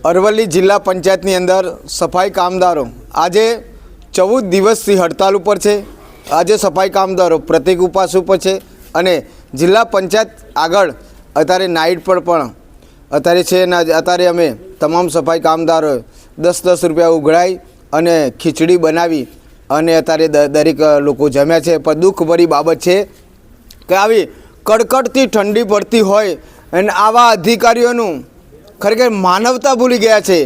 અરવલ્લી જિલ્લા પંચાયતની અંદર સફાઈ કામદારો આજે 14 દિવસથી હડતાલ ઉપર છે। આજે સફાઈ કામદારો પ્રતિક ઉપવાસ ઉપર છે અને જિલ્લા પંચાયત આગળ અત્યારે નાઇટ પર પણ અત્યારે છે ને અત્યારે અમે તમામ સફાઈ કામદારો 10-10 રૂપિયા ઉઘરાઈ અને ખીચડી બનાવી અને અત્યારે દરેક લોકો જમ્યા છે। પણ દુઃખભરી બાબત છે કે આવી કડકડતી ઠંડી પડતી હોય અને આવા અધિકારીઓનું ખરેખર માનવતા ભૂલી ગયા છે।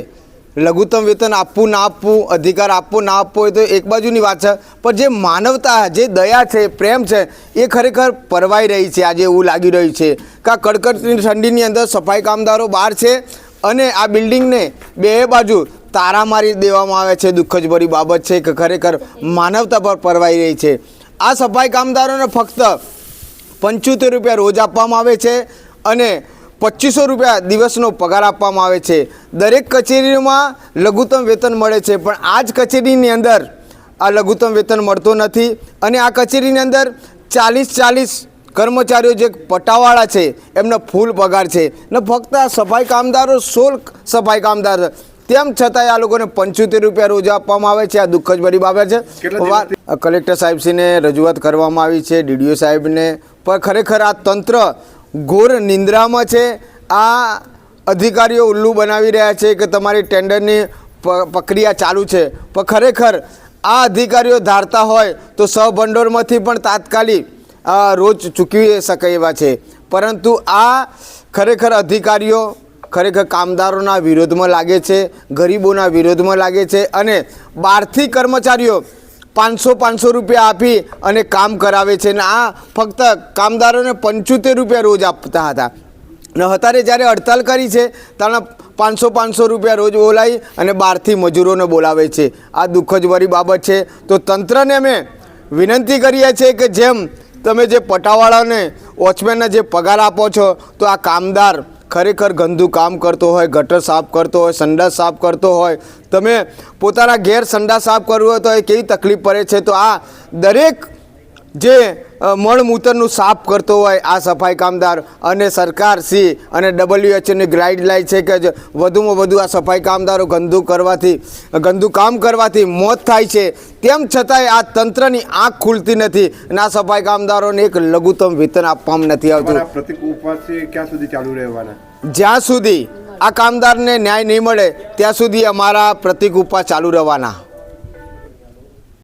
લઘુત્તમ વેતન આપવું ના આપવું, અધિકાર આપવો ના આપવો એ તો એક બાજુની વાત છે, પણ જે માનવતા, જે દયા છે, પ્રેમ છે એ ખરેખર પરવાઈ રહી છે। આજે એવું લાગી રહ્યું છે કે આ કડકડતી ઠંડીની અંદર સફાઈ કામદારો બહાર છે અને આ બિલ્ડિંગને બે બાજુ તારા મારી દેવામાં આવે છે। દુઃખ જ ભરી બાબત છે કે ખરેખર માનવતા પર પરવાઈ રહી છે। આ સફાઈ કામદારોને ફક્ત 75 રૂપિયા રોજ આપવામાં આવે છે અને 2500 રૂપિયા દિવસનો પગાર આપવામાં આવે છે। દરેક કચેરીમાં લઘુત્તમ વેતન મળે છે, પણ આ જ કચેરીની અંદર આ લઘુત્તમ વેતન મળતો નથી અને આ કચેરીની અંદર 40 કર્મચારીઓ જે પટાવાળા છે એમને ફૂલ પગાર છે ને ફક્ત આ સફાઈ કામદારો 16 સફાઈ કામદાર, તેમ છતાંય આ લોકોને 75 રૂપિયા રોજ આપવામાં આવે છે। આ દુઃખ જ ભરી બાબત છે। કલેક્ટર સાહેબશ્રીને રજૂઆત કરવામાં આવી છે, ડીડીઓ સાહેબને, પણ ખરેખર આ તંત્ર ઘોર નિંદ્રામાં છે। આ અધિકારીઓ ઉલ્લુ બનાવી રહ્યા છે કે તમારી ટેન્ડરની પ્રક્રિયા ચાલુ છે, પણ ખરેખર આ અધિકારીઓ ધારતા હોય તો સહભંડોળમાંથી પણ તાત્કાલિક રોજ ચૂકવી શકે એવા છે, પરંતુ આ ખરેખર અધિકારીઓ ખરેખર કામદારોના વિરોધમાં લાગે છે, ગરીબોના વિરોધમાં લાગે છે અને બહારથી કર્મચારીઓ 500 રૂપિયા આપી અને કામ કરાવે છે ને આ ફક્ત કામદારોને 75 રૂપિયા રોજ આપતા હતા ને અત્યારે જ્યારે હડતાલ કરી છે ત્યારે 500 રૂપિયા રોજ બોલાવી અને બહારથી મજૂરોને બોલાવે છે। આ દુઃખ જ ભરી બાબત છે। તો તંત્રને અમે વિનંતી કરીએ છીએ કે જેમ તમે જે પટાવાળાને, વોચમેનને જે પગાર આપો છો તો આ કામદાર ખરેખર ગંદુ કામ કરતો હોય, ગટર સાફ કરતો હોય, સંડાસ સાફ કરતો હોય, તમે પોતાના ઘેર સંડાસ સાફ કરવો હોય તો એ કેવી તકલીફ પડે છે, તો આ દરેક જે મળમૂત્રનું સાફ કરતો હોય આ સફાઈ કામદાર અને સરકાર શ્રી અને WHOની ગાઈડલાઈન છે કે વધુમાં વધુ આ સફાઈ કામદારો ગંદુ કામ કરવાથી મોત થાય છે, તેમ છતાંય આ તંત્રની આંખ ખુલતી નથી અને આ સફાઈ કામદારોને એક લઘુત્તમ વેતન આપવામાં નથી આવતું। પ્રતિક ઉપવાસ ક્યાં સુધી ચાલુ રહેવાના? જ્યાં સુધી આ કામદારને ન્યાય નહીં મળે ત્યાં સુધી અમારા પ્રતિક ઉપવાસ ચાલુ રહેવાના।